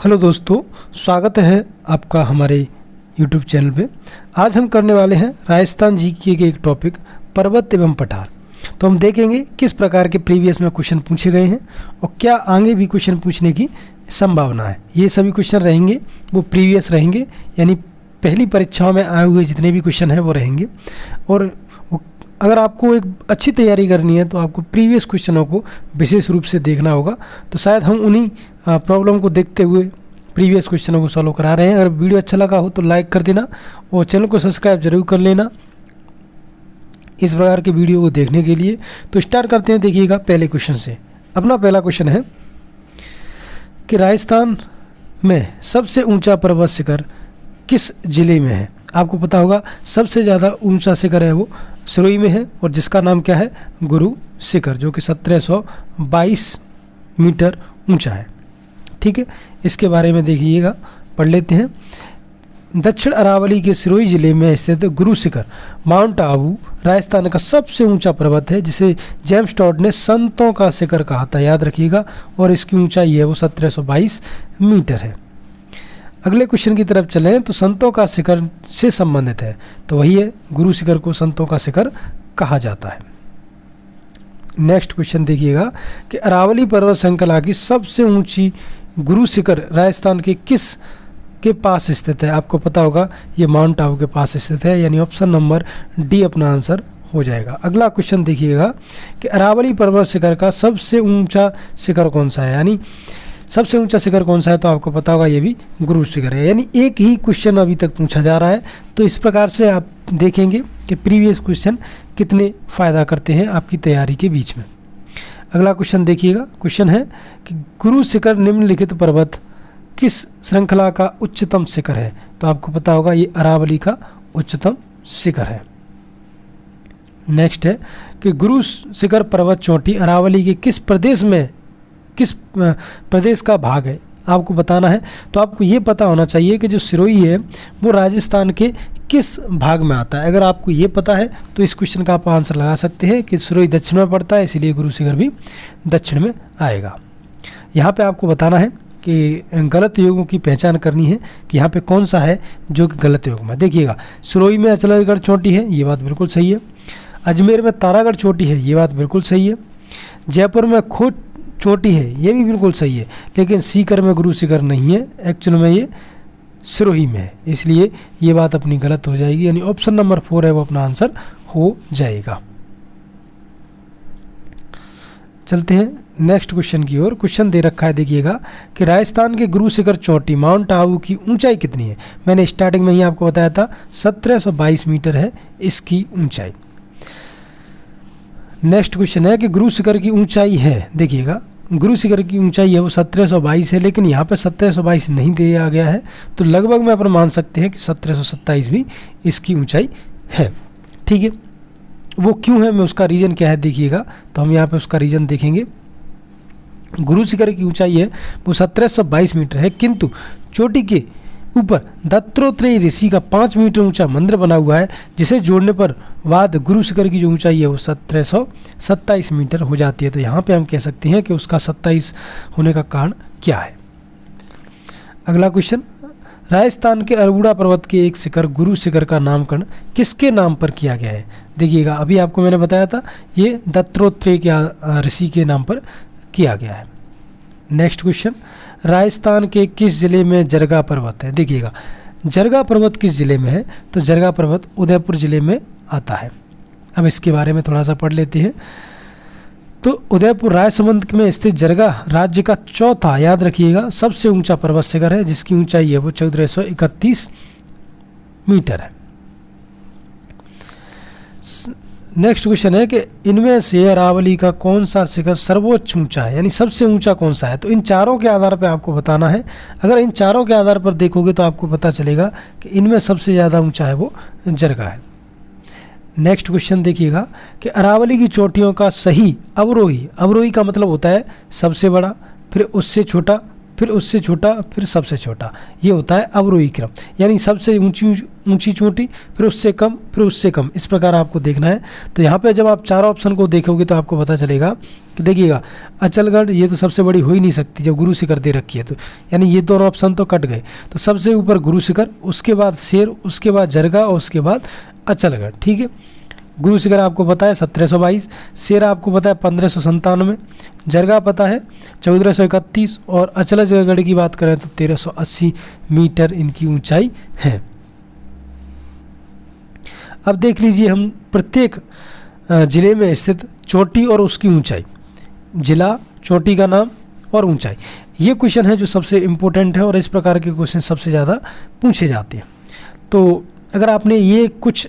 Hello दोस्तों, स्वागत है आपका हमारे YouTube चैनल पे। आज हम करने वाले हैं राजस्थान जीके के एक टॉपिक पर्वत एवं पठार। तो हम देखेंगे किस प्रकार के प्रीवियस में क्वेश्चन पूछे गए हैं और क्या आगे भी क्वेश्चन पूछने की संभावना है। ये सभी क्वेश्चन रहेंगे वो प्रीवियस रहेंगे, यानी पहली परीक्षाओं में आए हुए जितने भी क्वेश्चन हैं वो रहेंगे। और अगर आपको एक अच्छी तैयारी करनी है तो आपको प्रीवियस क्वेश्चनों को विशेष रूप से देखना होगा। तो शायद हम उन्हीं प्रॉब्लम को देखते हुए प्रीवियस क्वेश्चनों को सॉल्व करा रहे हैं। अगर वीडियो अच्छा लगा हो तो लाइक कर देना और चैनल को सब्सक्राइब जरूर कर लेना इस प्रकार के वीडियो को देखने के लिए। तो स्टार्ट करते हैं, देखिएगा पहले क्वेश्चन से। अपना पहला क्वेश्चन है कि राजस्थान में सबसे ऊंचा पर्वत शिखर किस जिले में है। आपको पता होगा सबसे ज़्यादा ऊंचा शिखर है वो सिरोही में है और जिसका नाम क्या है, गुरु शिखर, जो कि 1722 मीटर ऊंचा है। ठीक है, इसके बारे में देखिएगा, पढ़ लेते हैं। दक्षिण अरावली के सिरोही जिले में स्थित गुरु शिखर माउंट आबू राजस्थान का सबसे ऊंचा पर्वत है, जिसे जेम्स टॉड ने संतों का शिखर कहा था, याद रखिएगा। और इसकी ऊंचाई है वो 1722 मीटर है। अगले क्वेश्चन की तरफ चलें तो संतों का शिखर से संबंधित है, तो वही है गुरु शिखर को संतों का शिखर कहा जाता है। नेक्स्ट क्वेश्चन देखिएगा कि अरावली पर्वत श्रृंखला की सबसे ऊंची गुरु शिखर राजस्थान के किस के पास स्थित है। आपको पता होगा ये माउंट आबू के पास स्थित है, यानी ऑप्शन नंबर डी अपना आंसर हो जाएगा। अगला क्वेश्चन देखिएगा कि अरावली पर्वत शिखर का सबसे ऊंचा शिखर कौन सा है, यानी सबसे ऊंचा शिखर कौन सा है। तो आपको पता होगा ये भी गुरु शिखर है। यानी एक ही क्वेश्चन अभी तक पूछा जा रहा है, तो इस प्रकार से आप देखेंगे कि प्रीवियस क्वेश्चन कितने फ़ायदा करते हैं आपकी तैयारी के बीच में। अगला क्वेश्चन देखिएगा, क्वेश्चन है कि गुरु शिखर निम्नलिखित पर्वत किस श्रृंखला का उच्चतम शिखर है। तो आपको पता होगा ये अरावली का उच्चतम शिखर है। नेक्स्ट है कि गुरु शिखर पर्वत चोटी अरावली के किस प्रदेश का भाग है, आपको बताना है। तो आपको ये पता होना चाहिए कि जो सिरोही है वो राजस्थान के किस भाग में आता है। अगर आपको ये पता है तो इस क्वेश्चन का आप आंसर लगा सकते हैं कि सिरोही दक्षिण में पड़ता है, इसीलिए गुरु शिखर भी दक्षिण में आएगा। यहाँ पे आपको बताना है कि गलत योगों की पहचान करनी है कि यहाँ पे कौन सा है जो कि गलत योग में। देखिएगा, सिरोही में अचलगढ़ चोटी है, ये बात बिल्कुल सही है। अजमेर में तारागढ़ चोटी है, ये बात बिल्कुल सही है। जयपुर में खोट चोटी है, ये भी बिल्कुल सही है। लेकिन सीकर में गुरु शिखर नहीं है, एक्चुअल में ये सिरोही में है, इसलिए ये बात अपनी गलत हो जाएगी, यानी ऑप्शन नंबर 4 है वो अपना आंसर हो जाएगा। चलते हैं नेक्स्ट क्वेश्चन की ओर। क्वेश्चन दे रखा है, देखिएगा कि राजस्थान के गुरु शिखर चोटी माउंट आबू की ऊंचाई कितनी है। मैंने स्टार्टिंग में ही आपको बताया था 1722 मीटर है इसकी ऊंचाई। नेक्स्ट क्वेश्चन है कि गुरु शिखर की ऊंचाई है, देखिएगा गुरु शिखर की ऊंचाई है वो 1722 है, लेकिन यहाँ पे 1722 नहीं दिया गया है, तो लगभग में अपन मान सकते हैं कि 1727 भी इसकी ऊंचाई है। ठीक है, वो क्यों है, मैं उसका रीज़न क्या है देखिएगा। तो हम यहाँ पे उसका रीज़न देखेंगे। गुरु शिखर की ऊंचाई है वो 1722 मीटर है, किंतु चोटी के ऊपर दत्तात्रेय ऋषि का 5 मीटर ऊंचा मंदिर बना हुआ है, जिसे जोड़ने पर बाद गुरु शिखर की जो ऊंचाई है वो 1727 मीटर हो जाती है। तो यहाँ पे हम कह सकते हैं कि उसका 27 होने का कारण क्या है। अगला क्वेश्चन, राजस्थान के अरबुड़ा पर्वत के एक शिखर गुरु शिखर का नामकरण किसके नाम पर किया गया है। देखिएगा, अभी आपको मैंने बताया था ये दत्तात्रेय के ऋषि के नाम पर किया गया है। नेक्स्ट क्वेश्चन, राजस्थान के किस जिले में जरगा पर्वत है। देखिएगा, जरगा पर्वत किस जिले में है, तो जरगा पर्वत उदयपुर जिले में आता है। अब इसके बारे में थोड़ा सा पढ़ लेते हैं। तो उदयपुर राजसमंद में स्थित जरगा राज्य का चौथा, याद रखिएगा, सबसे ऊंचा पर्वत शिखर है, जिसकी ऊंचाई है वो 1431 मीटर है। नेक्स्ट क्वेश्चन है कि इनमें से अरावली का कौन सा शिखर सर्वोच्च ऊंचा है, यानी सबसे ऊंचा कौन सा है। तो इन चारों के आधार पर आपको बताना है। अगर इन चारों के आधार पर देखोगे तो आपको पता चलेगा कि इनमें सबसे ज़्यादा ऊंचा है वो जरगा है। नेक्स्ट क्वेश्चन देखिएगा कि अरावली की चोटियों का सही अवरोही, अवरोही का मतलब होता है सबसे बड़ा, फिर उससे छोटा, फिर उससे छोटा, फिर सबसे छोटा, ये होता है अवरोही क्रम। यानी सबसे ऊंची चोटी, फिर उससे कम, फिर उससे कम, इस प्रकार आपको देखना है। तो यहाँ पे जब आप चारों ऑप्शन को देखोगे तो आपको पता चलेगा कि देखिएगा अचलगढ़ ये तो सबसे बड़ी हो ही नहीं सकती जब गुरु शिखर दे रखी है, तो यानी ये दोनों ऑप्शन तो कट गए। तो सबसे ऊपर गुरु शिखर, उसके बाद शेर, उसके बाद जरगा और उसके बाद अचलगढ़। ठीक है, गुरु शिखर आपको पता है 1722, शेर आपको पता है 1597, जरगा पता है 1431 और अचलगढ़ की बात करें तो 1380 मीटर इनकी ऊंचाई है। अब देख लीजिए हम प्रत्येक जिले में स्थित चोटी और उसकी ऊंचाई, जिला, चोटी का नाम और ऊंचाई। ये क्वेश्चन है जो सबसे इम्पोर्टेंट है और इस प्रकार के क्वेश्चन सबसे ज़्यादा पूछे जाते हैं। तो अगर आपने ये कुछ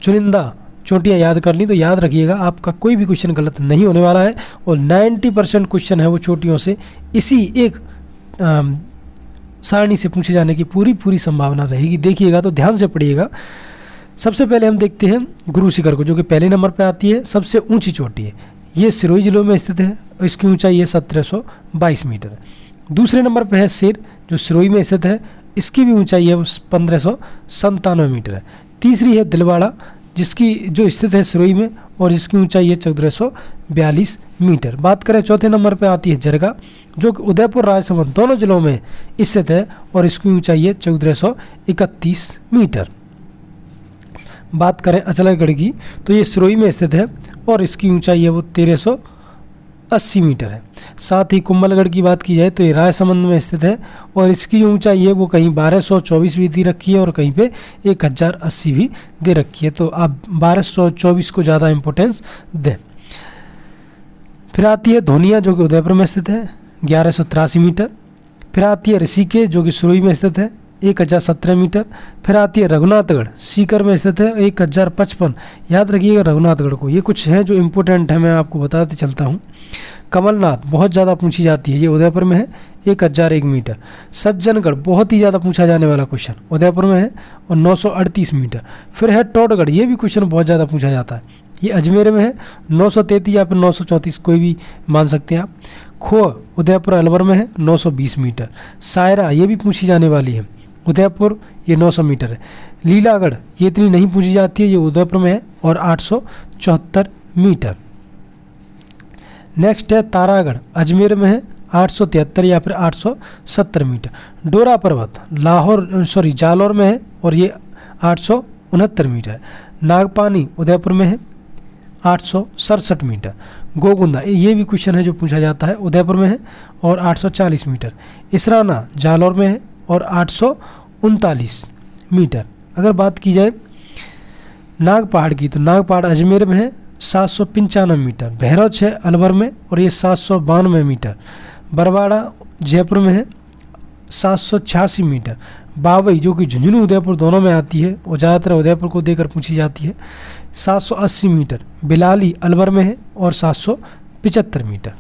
चुनिंदा चोटियाँ याद कर ली तो याद रखिएगा आपका कोई भी क्वेश्चन गलत नहीं होने वाला है और 90% क्वेश्चन है वो चोटियों से इसी एक सारणी से पूछे जाने की पूरी संभावना रहेगी। देखिएगा तो ध्यान से पढ़िएगा। सबसे पहले हम देखते हैं गुरु शिखर को, जो कि पहले नंबर पर आती है, सबसे ऊंची चोटी है। ये सिरोही जिलों में स्थित है और इसकी ऊंचाई है 1722 मीटर है। दूसरे नंबर पर है शेर, जो सिरोही में स्थित है, इसकी भी ऊंचाई है 1597 मीटर है। तीसरी है दिलवाड़ा, जिसकी जो स्थित है सिरोही में और जिसकी ऊंचाई है 1442 मीटर। बात करें चौथे नंबर पर आती है जरगा, जो कि उदयपुर राजसमंद दोनों जिलों में स्थित है और इसकी ऊंचाई है 1431 मीटर। बात करें अचलगढ़ की तो ये सिरोही में स्थित है और इसकी ऊंचाई है वो 1380 मीटर है। साथ ही कुंभलगढ़ की बात की जाए तो ये राजसमंद में स्थित है और इसकी जो ऊंचाई है वो कहीं 1224 भी दे रखी है और कहीं पे 1080 भी दे रखी है। तो आप 1224 को ज़्यादा इंपॉर्टेंस दें। फिर आती है धोनिया, जो कि उदयपुर में स्थित है, 1183 मीटर। फिर आती है ऋषिकेश, जो कि सिरोही में स्थित है, 1017 मीटर। फिर आती है रघुनाथगढ़, सीकर में स्थित है, 1055। याद रखिएगा रघुनाथगढ़ को। ये कुछ हैं जो इम्पोर्टेंट है, मैं आपको बताते चलता हूँ। कमलनाथ बहुत ज़्यादा पूछी जाती है, ये उदयपुर में है, 1001 मीटर। सज्जनगढ़ बहुत ही ज़्यादा पूछा जाने वाला क्वेश्चन, उदयपुर में है और 938 मीटर। फिर है टोटगढ़, ये भी क्वेश्चन बहुत ज़्यादा पूछा जाता है, ये अजमेर में है, 933 या फिर 934 कोई भी मान सकते हैं आप। खो उदयपुर अलवर में है, 920 मीटर। सायरा ये भी पूछी जाने वाली है, उदयपुर, ये 900 मीटर है। लीलागढ़ ये इतनी नहीं पूछी जाती है, ये उदयपुर में है और 874 मीटर। नेक्स्ट है तारागढ़, अजमेर में है, 873 या फिर 870 मीटर। डोरा पर्वत जालौर में है और ये 869 मीटर। नागपानी उदयपुर में है, 867 मीटर। गोगुंदा ये भी क्वेश्चन है जो पूछा जाता है, उदयपुर में है और 840 मीटर। इसराना जालौर में है और 839 मीटर। अगर बात की जाए नागपहाड़ की तो नागपहाड़ अजमेर में है, 795 मीटर। भैरवछ है अलवर में और ये 792 मीटर। बरवाड़ा जयपुर में है, 786 मीटर। बावई जो कि झुंझुनू उदयपुर दोनों में आती है और ज़्यादातर उदयपुर को देकर पूछी जाती है, 780 मीटर। बिलाली अलवर में है और 775 मीटर।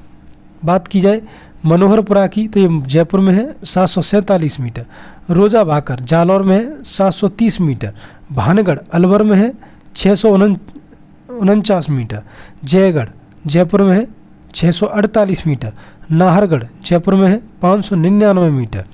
बात की जाए मनोहरपुरा की तो ये जयपुर में है, 747 मीटर। रोजा भाकर जालौर में है, 730 मीटर। भानगढ़ अलवर में है, 649 मीटर। जयगढ़ जयपुर में है, 648 मीटर। नाहरगढ़ जयपुर में है, 599 मीटर।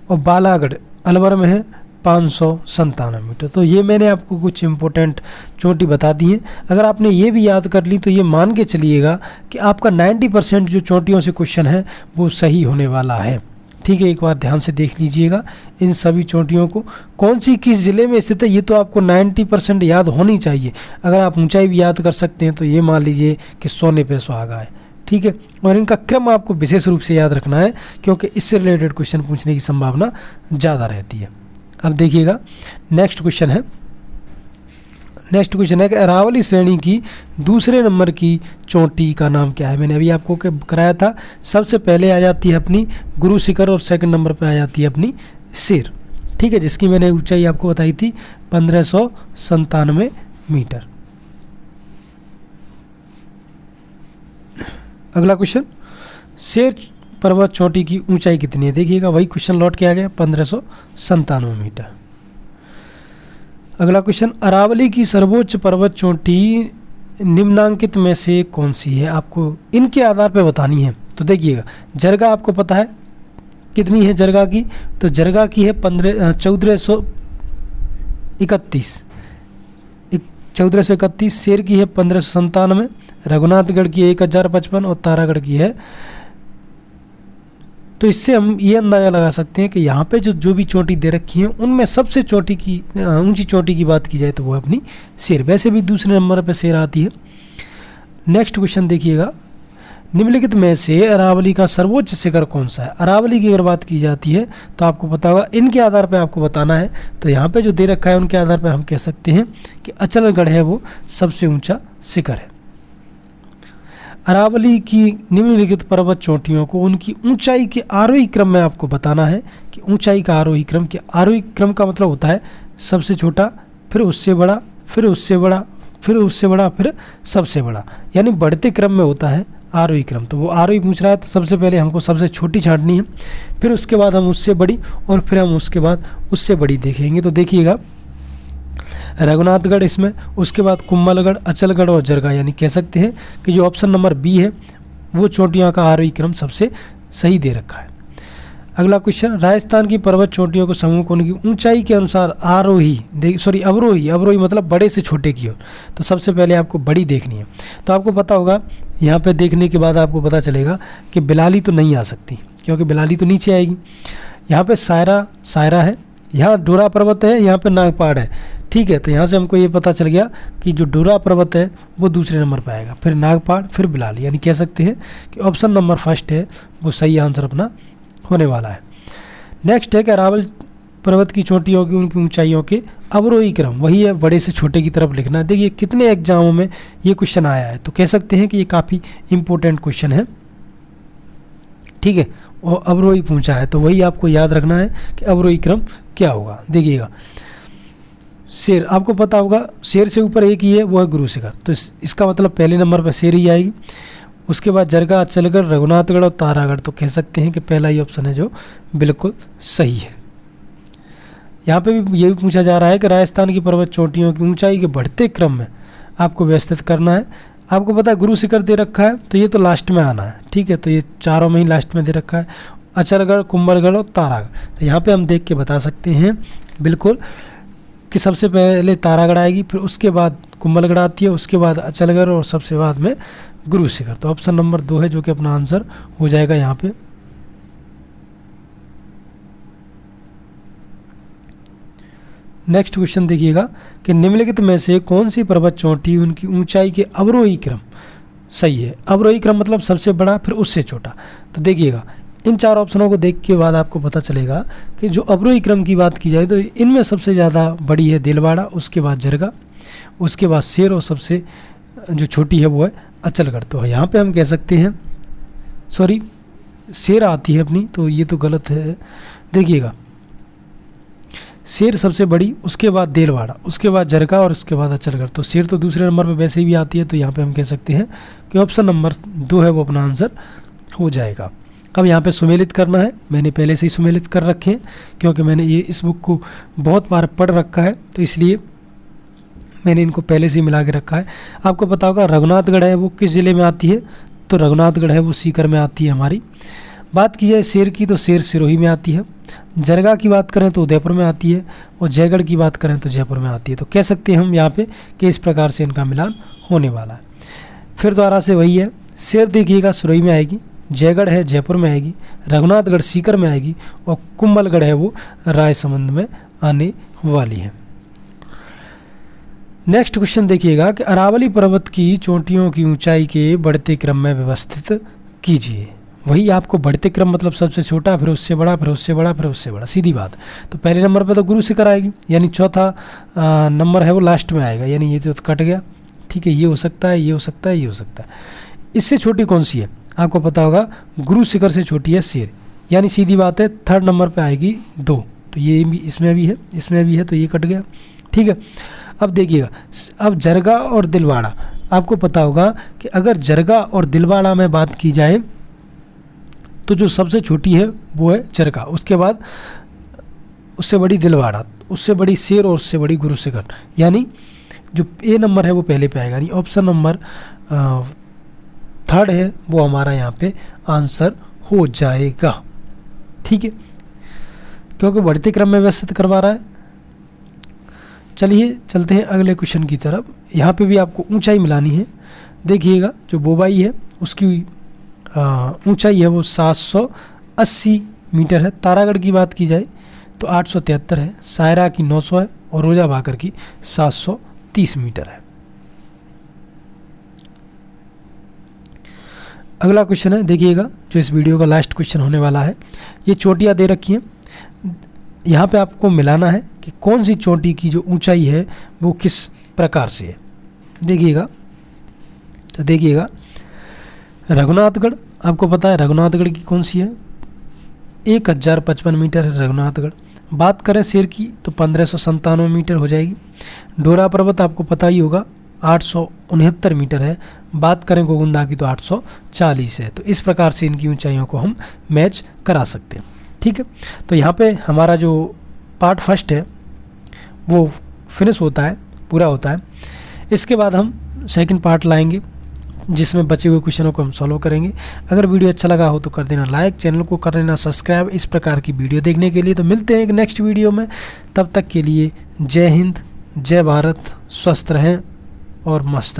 और बालागढ़ अलवर में है, 597 मीटर। तो ये मैंने आपको कुछ इम्पोर्टेंट चोटी बता दी है। अगर आपने ये भी याद कर ली तो ये मान के चलिएगा कि आपका 90% जो चोटियों से क्वेश्चन है वो सही होने वाला है। ठीक है, एक बार ध्यान से देख लीजिएगा इन सभी चोटियों को, कौन सी किस ज़िले में स्थित है ये तो आपको 90% याद होनी चाहिए। अगर आप ऊंचाई भी याद कर सकते हैं तो ये मान लीजिए कि सोने पे सुहागा है। ठीक है, और इनका क्रम आपको विशेष रूप से याद रखना है क्योंकि इससे रिलेटेड क्वेश्चन पूछने की संभावना ज़्यादा रहती है। अब देखिएगा नेक्स्ट क्वेश्चन है कि अरावली श्रेणी की दूसरे नंबर की चोटी का नाम क्या है। मैंने अभी आपको कराया था, सबसे पहले आ जाती है अपनी गुरु शिखर और सेकंड नंबर पे आ जाती है अपनी शेर। ठीक है, जिसकी मैंने ऊंचाई आपको बताई थी 1597 मीटर। अगला क्वेश्चन, शेर पर्वत चोटी की ऊंचाई कितनी है। देखिएगा वही क्वेश्चन लौट के आ गया, 1597 मीटर। अगला क्वेश्चन, अरावली की सर्वोच्च पर्वत चोटी निम्नांकित में से कौन सी है। आपको इनके आधार पर बतानी है तो देखिएगा जरगा आपको पता है कितनी है जरगा की, तो जरगा की है 1431, शेर की है 1597, रघुनाथगढ़ की 1055 और तारागढ़ की है। तो इससे हम ये अंदाज़ा लगा सकते हैं कि यहाँ पे जो भी चोटी दे रखी है उनमें सबसे ऊंची चोटी की बात की जाए तो वो अपनी शेर, वैसे भी दूसरे नंबर पे शेर आती है। नेक्स्ट क्वेश्चन देखिएगा, निम्नलिखित में से अरावली का सर्वोच्च शिखर कौन सा है। अरावली की अगर बात की जाती है तो आपको पता होगा, इनके आधार पर आपको बताना है। तो यहाँ पे जो दे रखा है उनके आधार पर हम कह सकते हैं कि अचलगढ़ है वो सबसे ऊंचा शिखर है। अरावली की निम्नलिखित पर्वत चोटियों को उनकी ऊंचाई के आरोही क्रम में आपको बताना है कि ऊंचाई का आरोही क्रम क्या। आरोही क्रम का मतलब होता है सबसे छोटा, फिर उससे बड़ा, फिर उससे बड़ा, फिर उससे बड़ा, फिर सबसे बड़ा, यानी बढ़ते क्रम में होता है आरोही क्रम। तो वो आरोही पूछ रहा है तो सबसे पहले हमको सबसे छोटी छांटनी है, फिर उसके बाद हम उससे बड़ी, और फिर हम उसके बाद उससे बड़ी देखेंगे। तो देखिएगा रघुनाथगढ़ इसमें, उसके बाद कुंभलगढ़, अचलगढ़ और जरगा, यानी कह सकते हैं कि जो ऑप्शन नंबर बी है वो चोटियों का आरोही क्रम सबसे सही दे रखा है। अगला क्वेश्चन, राजस्थान की पर्वत चोटियों को समूह को उनकी ऊंचाई के अनुसार अवरोही मतलब बड़े से छोटे की ओर। तो सबसे पहले आपको बड़ी देखनी है। तो आपको पता होगा यहाँ पे देखने के बाद आपको पता चलेगा कि बिलाली तो नहीं आ सकती, क्योंकि बिलाली तो नीचे आएगी। यहाँ पे सायरा है, यहाँ डोरा पर्वत है, यहाँ पे नागपाड़ है, ठीक है। तो यहाँ से हमको ये पता चल गया कि जो डोरा पर्वत है वो दूसरे नंबर पर आएगा, फिर नागपाड़, फिर बिलाली, यानी कह सकते हैं कि ऑप्शन नंबर फर्स्ट है वो सही आंसर अपना होने वाला है। नेक्स्ट है कि अरावल पर्वत की चोटियों की उनकी ऊंचाइयों के अवरोही क्रम, वही है बड़े से छोटे की तरफ लिखना है। देखिए कितने एग्जामों में ये क्वेश्चन आया है, तो कह सकते हैं कि ये काफ़ी इंपॉर्टेंट क्वेश्चन है, ठीक है। और अवरोही पूछा है तो वही आपको याद रखना है कि अवरोही क्रम क्या होगा। देखिएगा शेर, आपको पता होगा शेर से ऊपर एक ही है वो है गुरु शिखर, तो इसका मतलब पहले नंबर पर शेर ही आएगी। उसके बाद जरगा, अचलगढ़, रघुनाथगढ़ और तारागढ़, तो कह सकते हैं कि पहला ही ऑप्शन है जो बिल्कुल सही है। यहाँ पे भी ये भी पूछा जा रहा है कि राजस्थान की पर्वत चोटियों की ऊंचाई के बढ़ते क्रम में आपको व्यवस्थित करना है। आपको पता है गुरु शिखर दे रखा है तो ये तो लास्ट में आना है, ठीक है। तो ये चारों में ही लास्ट में दे रखा है, अचलगढ़, कुंभलगढ़ और तारागढ़। तो यहाँ पे हम देख के बता सकते हैं बिल्कुल कि सबसे पहले तारागढ़ आएगी, फिर उसके बाद कुंभलगढ़ आती है, उसके बाद अचलगढ़ और सबसे बाद में गुरु शिखर। तो ऑप्शन नंबर 2 है जो कि अपना आंसर हो जाएगा यहाँ पे। नेक्स्ट क्वेश्चन देखिएगा कि निम्नलिखित में से कौन सी पर्वत चोटी उनकी ऊंचाई के अवरोही क्रम सही है। अवरोही क्रम मतलब सबसे बड़ा फिर उससे छोटा। तो देखिएगा इन चार ऑप्शनों को देख के बाद आपको पता चलेगा कि जो अवरोही क्रम की बात की जाए तो इनमें सबसे ज़्यादा बड़ी है दिलवाड़ा, उसके बाद जरगा, उसके बाद शेर और सबसे जो छोटी है वो है अचलगढ़। तो यहाँ पे हम कह सकते हैं शेर आती है अपनी, तो ये तो गलत है। देखिएगा शेर सबसे बड़ी, उसके बाद देलवाड़ा, उसके बाद जरगा और उसके बाद अचलगढ़। तो शेर तो दूसरे नंबर पे वैसे ही भी आती है, तो यहाँ पे हम कह सकते हैं कि ऑप्शन नंबर 2 है वो अपना आंसर हो जाएगा। अब यहाँ पे सुमेलित करना है, मैंने पहले से ही सुमेलित कर रखे हैं क्योंकि मैंने ये इस बुक को बहुत बार पढ़ रखा है, तो इसलिए मैंने इनको पहले से ही मिला के रखा है। आपको पता होगा रघुनाथगढ़ है वो किस ज़िले में आती है, तो रघुनाथगढ़ है वो सीकर में आती है हमारी। बात की जाए शेर की तो शेर सिरोही में आती है, जरगा की बात करें तो उदयपुर में आती है, और जयगढ़ की बात करें तो जयपुर में आती है। तो कह सकते हैं हम यहाँ पे कि इस प्रकार से इनका मिलान होने वाला है। फिर दोबारा से वही है, शेर देखिएगा सिरोही में आएगी, जयगढ़ है जयपुर में आएगी, रघुनाथगढ़ सीकर में आएगी, और कुंभलगढ़ है वो रायसमंद में आने वाली है। नेक्स्ट क्वेश्चन देखिएगा कि अरावली पर्वत की चोटियों की ऊंचाई के बढ़ते क्रम में व्यवस्थित कीजिए। वही आपको बढ़ते क्रम मतलब सबसे छोटा, फिर उससे बड़ा, फिर उससे बड़ा, फिर उससे बड़ा, सीधी बात। तो पहले नंबर पे तो गुरु शिखर आएगी, यानी चौथा नंबर है वो लास्ट में आएगा, यानी ये तो कट गया, ठीक है। ये हो सकता है, ये हो सकता है, ये हो सकता है। इससे छोटी कौन सी है आपको पता होगा, गुरु शिखर से छोटी है शेर, यानी सीधी बात है थर्ड नंबर पे आएगी 2। तो ये भी इसमें भी है, इसमें भी है, तो ये कट गया, ठीक है। अब देखिएगा, अब जरगा और दिलवाड़ा, आपको पता होगा कि अगर जरगा और दिलवाड़ा में बात की जाए तो जो सबसे छोटी है वो है जरगा, उसके बाद उससे बड़ी दिलवाड़ा, उससे बड़ी शेर और उससे बड़ी गुरु शिखर, यानी जो ए नंबर है वो पहले पे आएगा, यानी ऑप्शन नंबर थर्ड है वो हमारा यहाँ पे आंसर हो जाएगा। ठीक है, क्योंकि बढ़ते क्रम में व्यवस्थित करवा रहा है। चलिए चलते हैं अगले क्वेश्चन की तरफ। यहाँ पे भी आपको ऊंचाई मिलानी है। देखिएगा जो बोबाई है उसकी ऊंचाई है वो 780 मीटर है। तारागढ़ की बात की जाए तो 873 है, सायरा की 900 है और रोजा भाकर की 730 मीटर है। अगला क्वेश्चन है, देखिएगा जो इस वीडियो का लास्ट क्वेश्चन होने वाला है। ये चोटियाँ दे रखी हैं, यहाँ पे आपको मिलाना है कि कौन सी चोटी की जो ऊंचाई है वो किस प्रकार से है। देखिएगा तो देखिएगा रघुनाथगढ़, आपको पता है रघुनाथगढ़ की कौन सी है, 1055 मीटर है रघुनाथगढ़। बात करें शेर की तो 1597 मीटर हो जाएगी। डोरा पर्वत आपको पता ही होगा 869 मीटर है। बात करें गोगुंदा की तो 840 है। तो इस प्रकार से इनकी ऊंचाइयों को हम मैच करा सकते हैं। ठीक है, तो यहाँ पे हमारा जो पार्ट फर्स्ट है वो फिनिश होता है, पूरा होता है। इसके बाद हम सेकंड पार्ट लाएंगे जिसमें बचे हुए क्वेश्चनों को हम सॉल्व करेंगे। अगर वीडियो अच्छा लगा हो तो कर देना लाइक, चैनल को कर देना सब्सक्राइब इस प्रकार की वीडियो देखने के लिए। तो मिलते हैं एक नेक्स्ट वीडियो में, तब तक के लिए जय हिंद, जय भारत, स्वस्थ रहें और मस्त रहें।